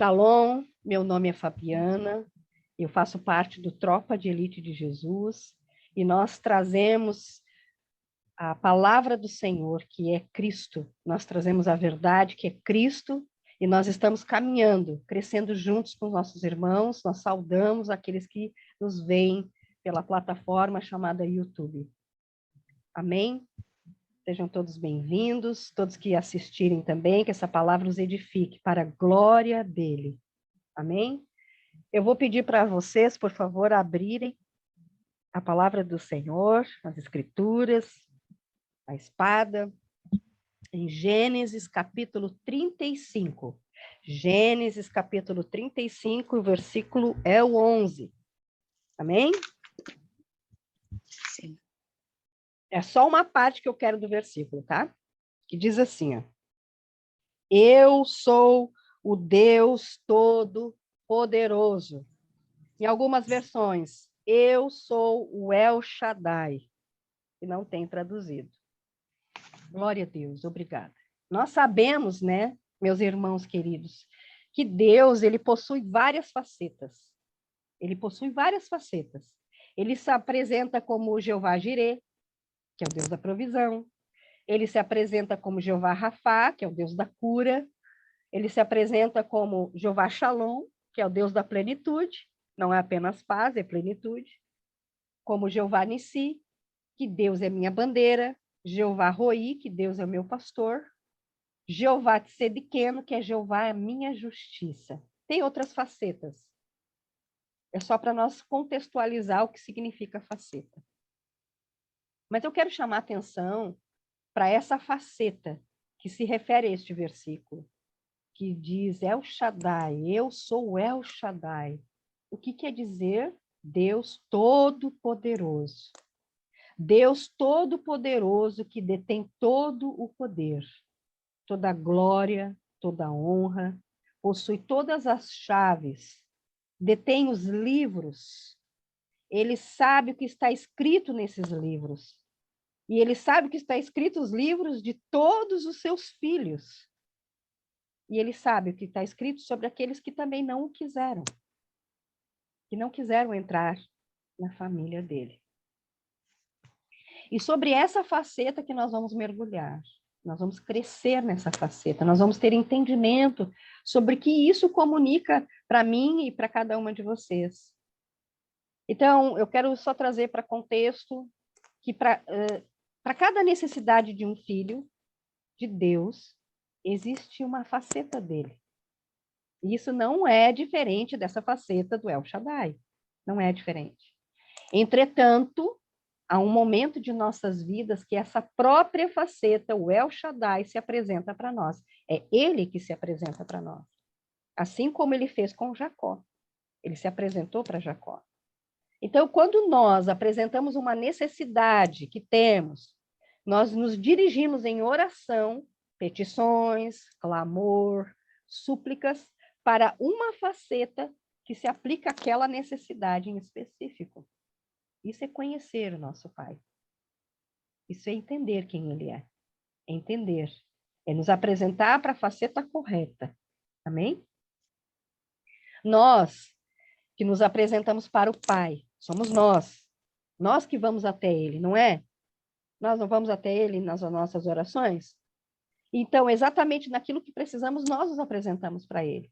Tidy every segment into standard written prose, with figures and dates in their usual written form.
Shalom, meu nome é Fabiana, eu faço parte do Tropa de Elite de Jesus e nós trazemos a palavra do Senhor, que é Cristo. Nós trazemos a verdade, que é Cristo, e nós estamos caminhando, crescendo juntos com os nossos irmãos. Nós saudamos aqueles que nos veem pela plataforma chamada YouTube. Amém? Sejam todos bem-vindos, todos que assistirem também, que essa palavra os edifique para a glória dele. Amém? Eu vou pedir para vocês, por favor, abrirem a palavra do Senhor, as Escrituras, a espada, em Gênesis capítulo 35. Gênesis capítulo 35, o versículo é o 11. Amém? Sim. É só uma parte que eu quero do versículo, tá? Que diz assim, ó. Eu sou o Deus Todo-Poderoso. Em algumas versões, eu sou o El Shaddai, que não tem traduzido. Glória a Deus, obrigada. Nós sabemos, né, meus irmãos queridos, que Deus, ele possui várias facetas. Ele possui várias facetas. Ele se apresenta como Jeová Jireh, que é o Deus da provisão. Ele se apresenta como Jeová Rafá, que é o Deus da cura. Ele se apresenta como Jeová Shalom, que é o Deus da plenitude. Não é apenas paz, é plenitude. Como Jeová Nissi, que Deus é minha bandeira. Jeová Roi, que Deus é o meu pastor. Jeová Tsedequeno, que é Jeová é minha justiça. Tem outras facetas. É só para nós contextualizar o que significa faceta. Mas eu quero chamar a atenção para essa faceta que se refere a este versículo, que diz El Shaddai, eu sou o El Shaddai. O que quer dizer? Deus Todo-Poderoso. Deus Todo-Poderoso que detém todo o poder, toda a glória, toda a honra, possui todas as chaves, detém os livros, ele sabe o que está escrito nesses livros. E ele sabe o que está escrito nos livros de todos os seus filhos. E ele sabe o que está escrito sobre aqueles que também não o quiseram, que não quiseram entrar na família dele. E sobre essa faceta que nós vamos mergulhar, nós vamos crescer nessa faceta, nós vamos ter entendimento sobre o que isso comunica para mim e para cada uma de vocês. Então, eu quero só trazer para contexto que para cada necessidade de um filho de Deus, existe uma faceta dele. Isso não é diferente dessa faceta do El Shaddai. Não é diferente. Entretanto, há um momento de nossas vidas que essa própria faceta, o El Shaddai, se apresenta para nós. É ele que se apresenta para nós. Assim como ele fez com Jacó. Ele se apresentou para Jacó. Então, quando nós apresentamos uma necessidade que temos, nós nos dirigimos em oração, petições, clamor, súplicas, para uma faceta que se aplica àquela necessidade em específico. Isso é conhecer o nosso Pai. Isso é entender quem Ele é. É entender. É nos apresentar para a faceta correta. Amém? Nós que nos apresentamos para o Pai, somos nós. Nós que vamos até Ele, não é? Nós não vamos até Ele nas nossas orações? Então, exatamente naquilo que precisamos, nós nos apresentamos para Ele.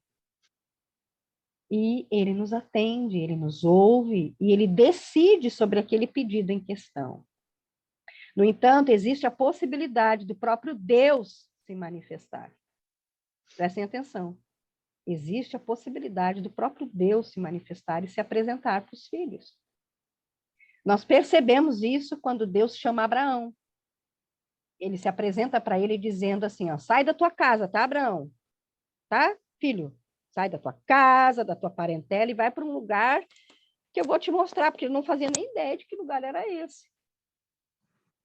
E Ele nos atende, Ele nos ouve, e Ele decide sobre aquele pedido em questão. No entanto, existe a possibilidade do próprio Deus se manifestar. Prestem atenção. Existe a possibilidade do próprio Deus se manifestar e se apresentar para os filhos. Nós percebemos isso quando Deus chama Abraão. Ele se apresenta para ele dizendo assim, ó, sai da tua casa, tá, Abraão? Tá, filho? Sai da tua casa, da tua parentela e vai para um lugar que eu vou te mostrar, porque ele não fazia nem ideia de que lugar era esse.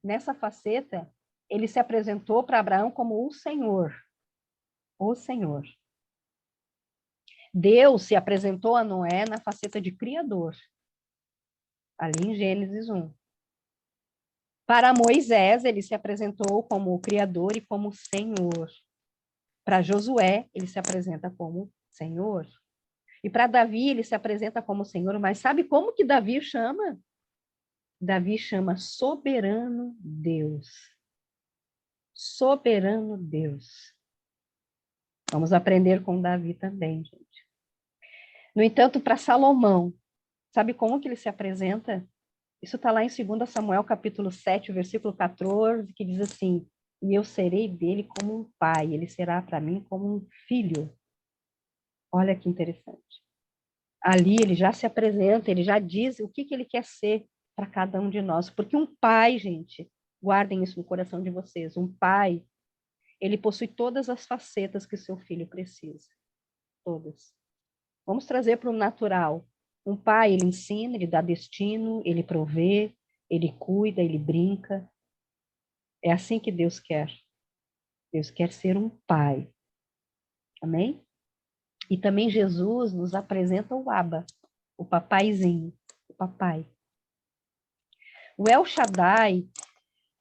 Nessa faceta, ele se apresentou para Abraão como o Senhor. O Senhor. Deus se apresentou a Noé na faceta de criador. Ali em Gênesis 1. Para Moisés, ele se apresentou como o Criador e como o Senhor. Para Josué, ele se apresenta como Senhor. E para Davi, ele se apresenta como Senhor, mas sabe como que Davi chama? Davi chama soberano Deus. Soberano Deus. Vamos aprender com Davi também, gente. No entanto, para Salomão, sabe como que ele se apresenta? Isso está lá em 2 Samuel, capítulo 7, versículo 14, que diz assim: e eu serei dele como um pai, ele será para mim como um filho. Olha que interessante. Ali ele já se apresenta, ele já diz o que ele quer ser para cada um de nós. Porque um pai, gente, guardem isso no coração de vocês, um pai, ele possui todas as facetas que o seu filho precisa. Todas. Vamos trazer para o natural. Um pai, ele ensina, ele dá destino, ele provê, ele cuida, ele brinca. É assim que Deus quer. Deus quer ser um pai. Amém? E também Jesus nos apresenta o Abba, o papaizinho, o papai. O El Shaddai,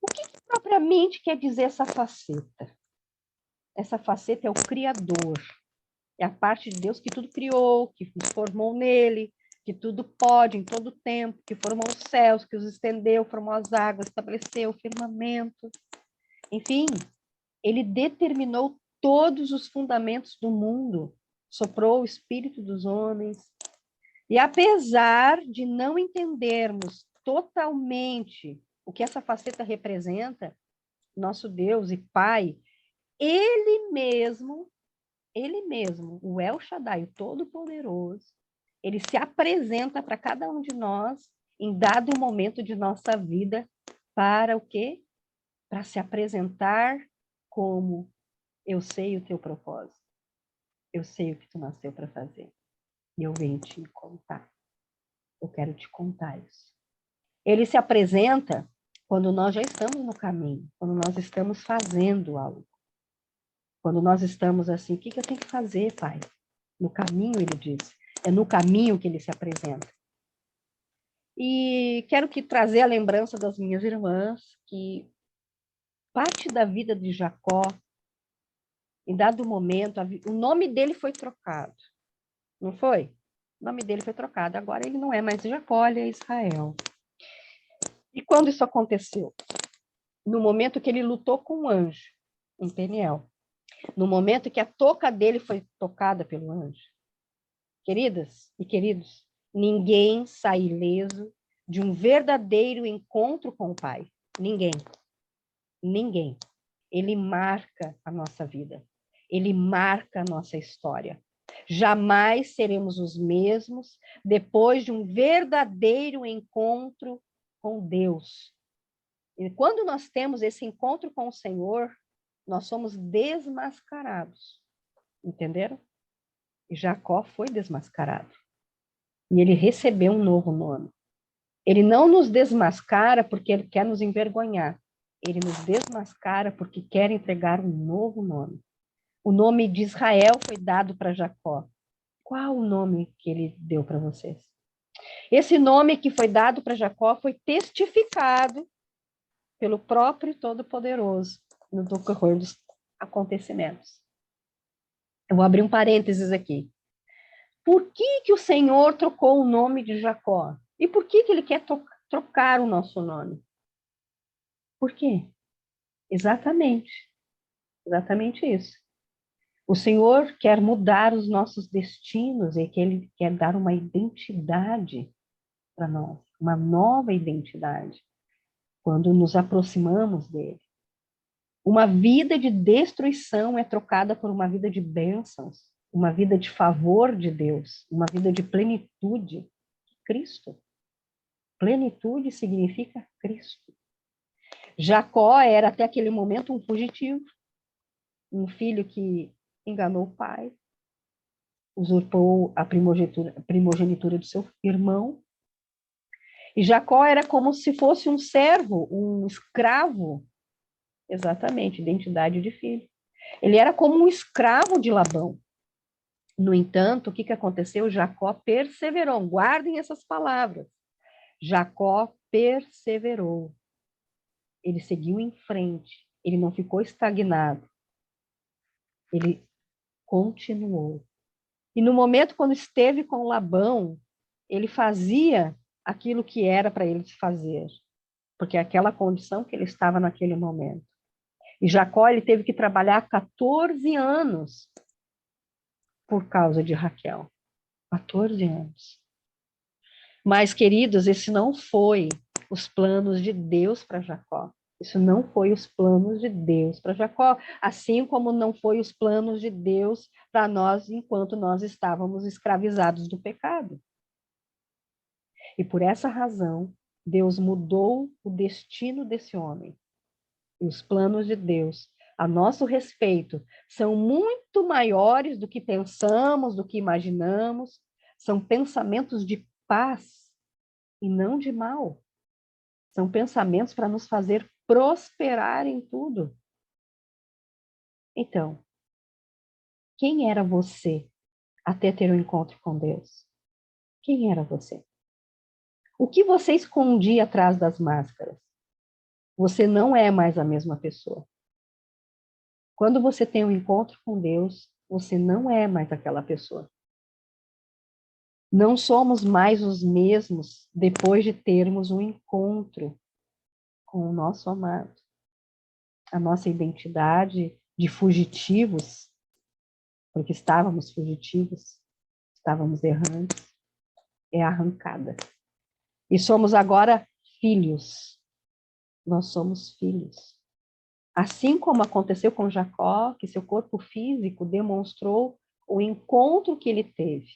o que propriamente quer dizer essa faceta? Essa faceta é o Criador. É a parte de Deus que tudo criou, que nos formou nele, que tudo pode em todo tempo, que formou os céus, que os estendeu, formou as águas, estabeleceu o firmamento. Enfim, ele determinou todos os fundamentos do mundo, soprou o espírito dos homens. E apesar de não entendermos totalmente o que essa faceta representa, nosso Deus e Pai, ele mesmo, o El Shaddai, o Todo-Poderoso, ele se apresenta para cada um de nós em dado momento de nossa vida para o quê? Para se apresentar como eu sei o teu propósito, eu sei o que tu nasceu para fazer e eu venho te contar. Eu quero te contar isso. Ele se apresenta quando nós já estamos no caminho, quando nós estamos fazendo algo. Quando nós estamos assim, o que eu tenho que fazer, Pai? No caminho, ele diz. É no caminho que ele se apresenta. E quero trazer a lembrança das minhas irmãs, que parte da vida de Jacó, em dado momento, o nome dele foi trocado. Não foi? O nome dele foi trocado. Agora ele não é mais Jacó, ele é Israel. E quando isso aconteceu? No momento que ele lutou com um anjo, em Peniel. No momento que a touca dele foi tocada pelo anjo. Queridas e queridos, ninguém sai ileso de um verdadeiro encontro com o Pai. Ninguém. Ninguém. Ele marca a nossa vida. Ele marca a nossa história. Jamais seremos os mesmos depois de um verdadeiro encontro com Deus. E quando nós temos esse encontro com o Senhor, nós somos desmascarados. Entenderam? E Jacó foi desmascarado. E ele recebeu um novo nome. Ele não nos desmascara porque ele quer nos envergonhar. Ele nos desmascara porque quer entregar um novo nome. O nome de Israel foi dado para Jacó. Qual o nome que ele deu para vocês? Esse nome que foi dado para Jacó foi testificado pelo próprio Todo-Poderoso no decorrer dos acontecimentos. Eu vou abrir um parênteses aqui. Por que o Senhor trocou o nome de Jacó? E por que ele quer trocar o nosso nome? Por quê? Exatamente. Exatamente isso. O Senhor quer mudar os nossos destinos e que Ele quer dar uma identidade para nós, uma nova identidade, quando nos aproximamos dele. Uma vida de destruição é trocada por uma vida de bênçãos, uma vida de favor de Deus, uma vida de plenitude de Cristo. Plenitude significa Cristo. Jacó era até aquele momento um fugitivo, um filho que enganou o pai, usurpou a primogenitura do seu irmão. E Jacó era como se fosse um servo, um escravo. Exatamente, identidade de filho. Ele era como um escravo de Labão. No entanto, o que aconteceu? Jacó perseverou. Guardem essas palavras. Jacó perseverou. Ele seguiu em frente. Ele não ficou estagnado. Ele continuou. E no momento quando esteve com Labão, ele fazia aquilo que era para ele fazer, porque é aquela condição que ele estava naquele momento. E Jacó, ele teve que trabalhar 14 anos por causa de Raquel. 14 anos. Mas, queridos, esse não foi os planos de Deus para Jacó. Isso não foi os planos de Deus para Jacó, assim como não foi os planos de Deus para nós enquanto nós estávamos escravizados do pecado. E por essa razão, Deus mudou o destino desse homem. E os planos de Deus, a nosso respeito, são muito maiores do que pensamos, do que imaginamos. São pensamentos de paz e não de mal. São pensamentos para nos fazer prosperar em tudo. Então, quem era você até ter um encontro com Deus? Quem era você? O que você escondia atrás das máscaras? Você não é mais a mesma pessoa. Quando você tem um encontro com Deus, você não é mais aquela pessoa. Não somos mais os mesmos depois de termos um encontro com o nosso amado. A nossa identidade de fugitivos, porque estávamos fugitivos, estávamos errantes, é arrancada. E somos agora filhos. Nós somos filhos. Assim como aconteceu com Jacó, que seu corpo físico demonstrou o encontro que ele teve.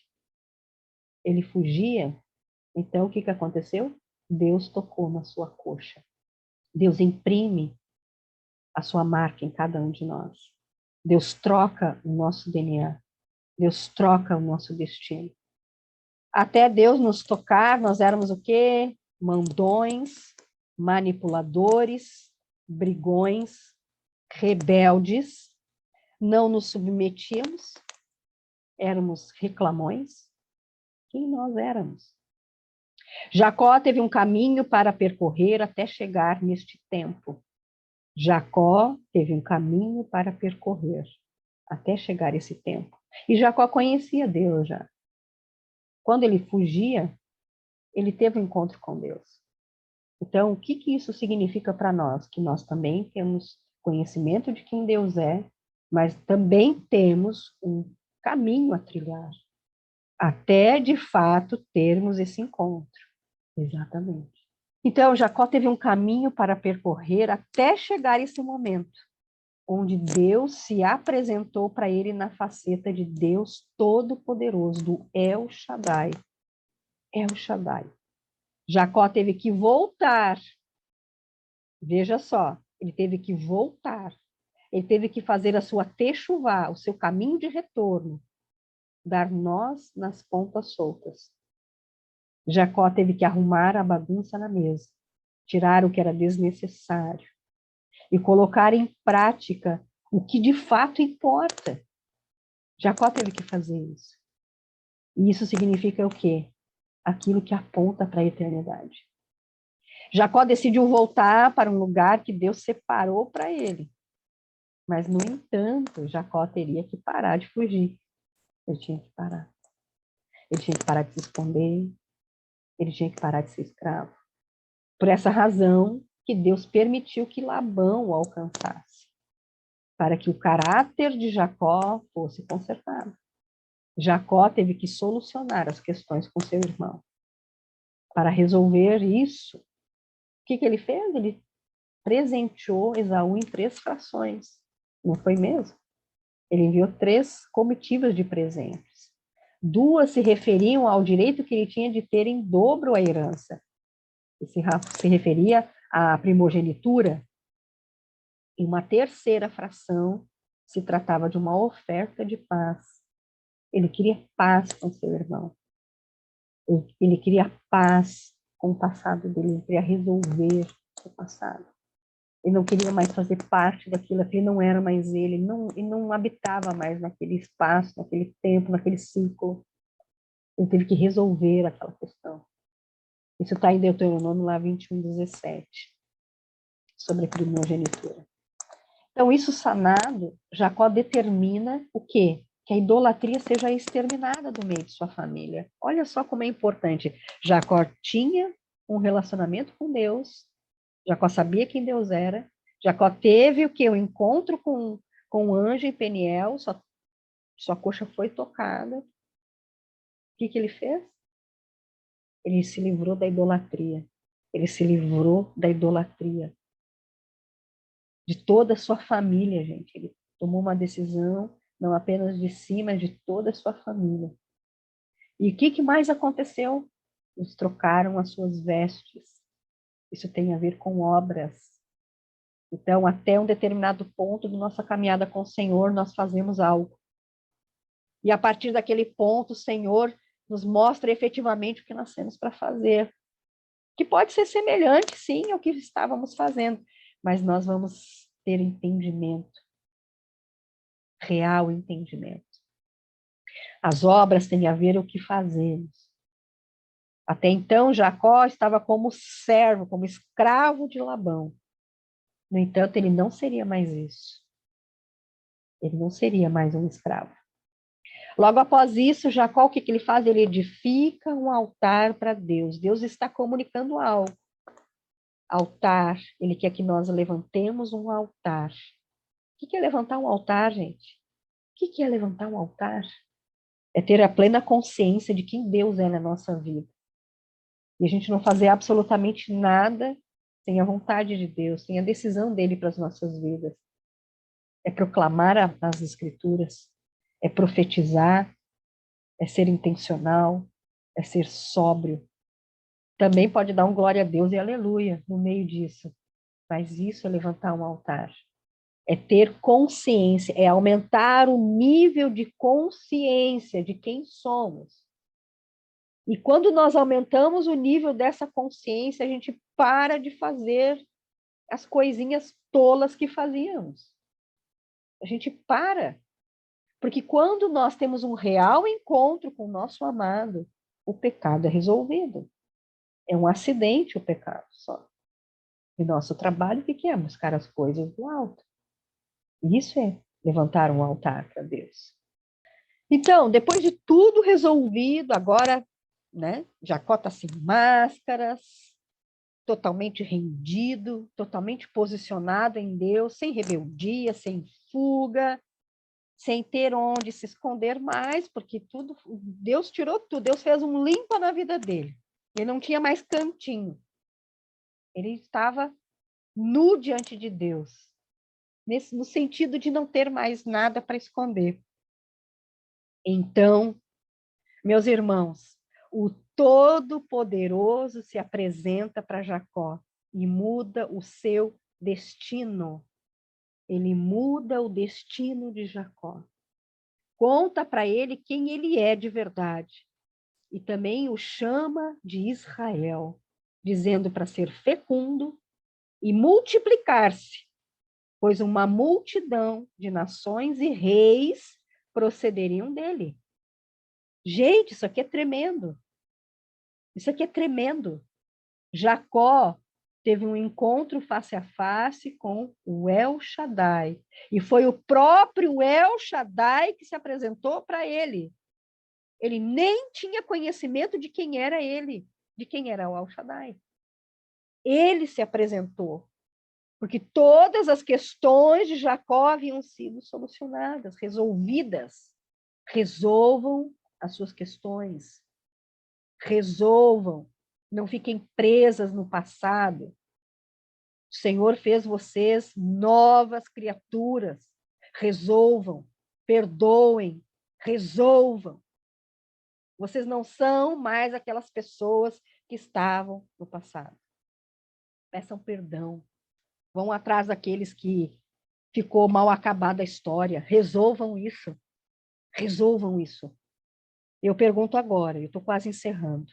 Ele fugia, então o que aconteceu? Deus tocou na sua coxa. Deus imprime a sua marca em cada um de nós. Deus troca o nosso DNA. Deus troca o nosso destino. Até Deus nos tocar, nós éramos o quê? Mandões, manipuladores, brigões, rebeldes, não nos submetíamos, éramos reclamões. Quem nós éramos? Jacó teve um caminho para percorrer até chegar neste tempo. Jacó teve um caminho para percorrer até chegar esse tempo. E Jacó conhecia Deus já. Quando ele fugia, ele teve um encontro com Deus. Então, o que isso significa para nós? Que nós também temos conhecimento de quem Deus é, mas também temos um caminho a trilhar, até de fato termos esse encontro. Exatamente. Então, Jacó teve um caminho para percorrer até chegar esse momento, onde Deus se apresentou para ele na faceta de Deus Todo-Poderoso, do El Shaddai. El Shaddai. Jacó teve que voltar. Veja só, ele teve que voltar. Ele teve que fazer a sua techuvá, o seu caminho de retorno, dar nós nas pontas soltas. Jacó teve que arrumar a bagunça na mesa, tirar o que era desnecessário e colocar em prática o que de fato importa. Jacó teve que fazer isso. E isso significa o quê? Aquilo que aponta para a eternidade. Jacó decidiu voltar para um lugar que Deus separou para ele. Mas, no entanto, Jacó teria que parar de fugir. Ele tinha que parar. Ele tinha que parar de se esconder. Ele tinha que parar de ser escravo. Por essa razão que Deus permitiu que Labão o alcançasse, para que o caráter de Jacó fosse consertado. Jacó teve que solucionar as questões com seu irmão. Para resolver isso, o que ele fez? Ele presenteou Esaú em 3 frações. Não foi mesmo? Ele enviou 3 comitivas de presentes. 2 se referiam ao direito que ele tinha de ter em dobro a herança. E se referia à primogenitura. E uma 3ª fração se tratava de uma oferta de paz. Ele queria paz com seu irmão. Ele queria paz com o passado dele. Ele queria resolver o passado. Ele não queria mais fazer parte daquilo, aquilo não era mais ele não habitava mais naquele espaço, naquele tempo, naquele ciclo. Ele teve que resolver aquela questão. Isso está em Deuteronômio lá 21:17, sobre a primogenitura. Então, isso sanado, Jacó determina o quê? que a idolatria seja exterminada do meio de sua família. Olha só como é importante. Jacó tinha um relacionamento com Deus, Jacó sabia quem Deus era, Jacó teve o que? O encontro com o anjo em Peniel, sua coxa foi tocada. O que ele fez? Ele se livrou da idolatria. Ele se livrou da idolatria. De toda a sua família, gente. Ele tomou uma decisão, não apenas de si, mas de toda a sua família. E o que mais aconteceu? Eles trocaram as suas vestes. Isso tem a ver com obras. Então, até um determinado ponto da nossa caminhada com o Senhor, nós fazemos algo. E a partir daquele ponto, o Senhor nos mostra efetivamente o que nós temos para fazer. Que pode ser semelhante, sim, ao que estávamos fazendo, mas nós vamos ter entendimento, real entendimento. As obras têm a ver com o que fazemos. Até então, Jacó estava como servo, como escravo de Labão. No entanto, ele não seria mais isso. Ele não seria mais um escravo. Logo após isso, Jacó, o que ele faz? Ele edifica um altar para Deus. Deus está comunicando algo. Altar, ele quer que nós levantemos um altar. O que é levantar um altar, gente? O que é levantar um altar? É ter a plena consciência de quem Deus é na nossa vida. E a gente não fazer absolutamente nada sem a vontade de Deus, sem a decisão dele para as nossas vidas. É proclamar as Escrituras, é profetizar, é ser intencional, é ser sóbrio. Também pode dar um glória a Deus e aleluia no meio disso. Mas isso é levantar um altar. É ter consciência, é aumentar o nível de consciência de quem somos. E quando nós aumentamos o nível dessa consciência, a gente para de fazer as coisinhas tolas que fazíamos. A gente para. Porque quando nós temos um real encontro com o nosso amado, o pecado é resolvido. É um acidente o pecado só. E nosso trabalho, o que é? Buscar as coisas do alto. Isso é levantar um altar para Deus. Então, depois de tudo resolvido, agora, né, Jacó está sem máscaras, totalmente rendido, totalmente posicionado em Deus, sem rebeldia, sem fuga, sem ter onde se esconder mais, porque tudo, Deus tirou tudo, Deus fez um limpa na vida dele. Ele não tinha mais cantinho. Ele estava nu diante de Deus, no sentido de não ter mais nada para esconder. Então, meus irmãos, o Todo-Poderoso se apresenta para Jacó e muda o seu destino. Ele muda o destino de Jacó. Conta para ele quem ele é de verdade. E também o chama de Israel, dizendo para ser fecundo e multiplicar-se, pois uma multidão de nações e reis procederiam dele. Gente, isso aqui é tremendo. Isso aqui é tremendo. Jacó teve um encontro face a face com o El Shaddai. E foi o próprio El Shaddai que se apresentou para ele. Ele nem tinha conhecimento de quem era ele, de quem era o El Shaddai. Ele se apresentou, porque todas as questões de Jacó haviam sido solucionadas, resolvidas. Resolvam as suas questões. Resolvam. Não fiquem presas no passado. O Senhor fez vocês novas criaturas. Resolvam, perdoem, resolvam. Vocês não são mais aquelas pessoas que estavam no passado. Peçam perdão. Vão atrás daqueles que ficou mal acabada a história. Resolvam isso. Resolvam isso. Eu pergunto agora, eu estou quase encerrando.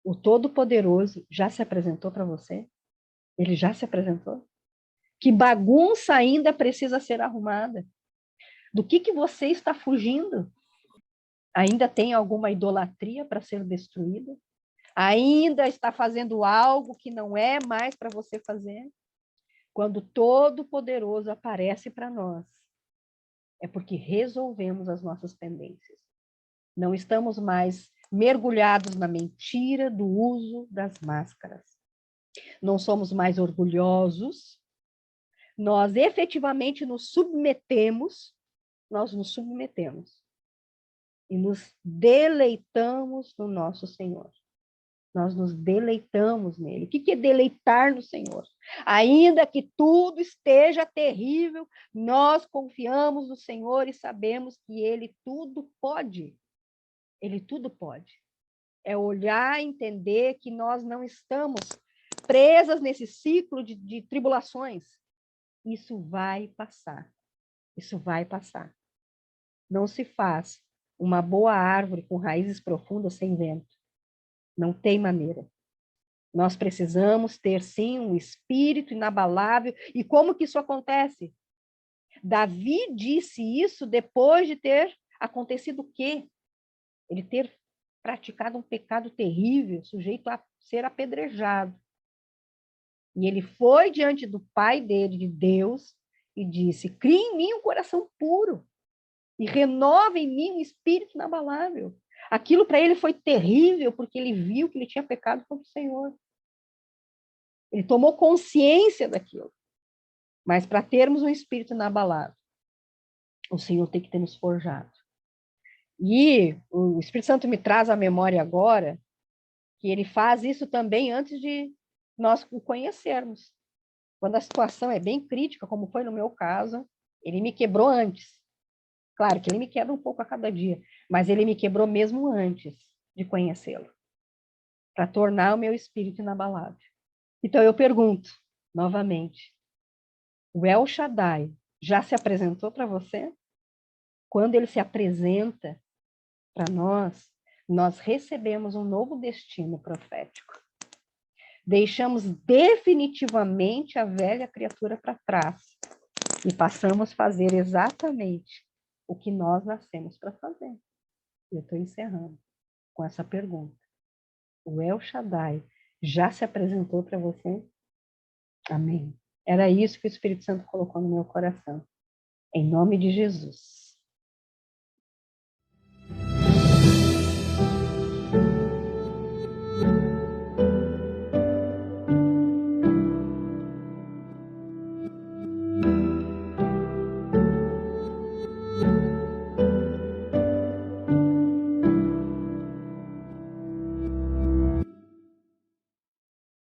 O Todo-Poderoso já se apresentou para você? Ele já se apresentou? Que bagunça ainda precisa ser arrumada? Do que você está fugindo? Ainda tem alguma idolatria para ser destruída? Ainda está fazendo algo que não é mais para você fazer? Quando o Todo-Poderoso aparece para nós, É porque resolvemos as nossas pendências. Não estamos mais mergulhados na mentira do uso das máscaras. Não somos mais orgulhosos. Nós efetivamente nos submetemos e nos deleitamos no nosso Senhor. Nós nos deleitamos nele. O que é deleitar no Senhor? Ainda que tudo esteja terrível, nós confiamos no Senhor e sabemos que ele tudo pode. Ele tudo pode. É olhar e entender que nós não estamos presas nesse ciclo de tribulações. Isso vai passar. Isso vai passar. Não se faz uma boa árvore com raízes profundas sem vento. Não tem maneira. Nós precisamos ter, sim, um espírito inabalável. E como que isso acontece? Davi disse isso depois de ter acontecido o quê? Ele ter praticado um pecado terrível, sujeito a ser apedrejado. E ele foi diante do pai dele, de Deus, e disse: crie em mim um coração puro e renova em mim um espírito inabalável. Aquilo para ele foi terrível, porque ele viu que ele tinha pecado contra o Senhor. Ele tomou consciência daquilo. Mas para termos um espírito inabalável, o Senhor tem que ter nos forjado. E o Espírito Santo me traz à memória agora que ele faz isso também antes de nós o conhecermos. Quando a situação é bem crítica, como foi no meu caso, ele me quebrou antes. Claro que ele me quebra um pouco a cada dia, mas ele me quebrou mesmo antes de conhecê-lo, para tornar o meu espírito inabalável. Então eu pergunto, novamente, o El Shaddai já se apresentou para você? Quando ele se apresenta para nós, nós recebemos um novo destino profético. Deixamos definitivamente a velha criatura para trás e passamos a fazer exatamente o que nós nascemos para fazer. Eu estou encerrando com essa pergunta. O El Shaddai já se apresentou para você? Amém. Era isso que o Espírito Santo colocou no meu coração. Em nome de Jesus.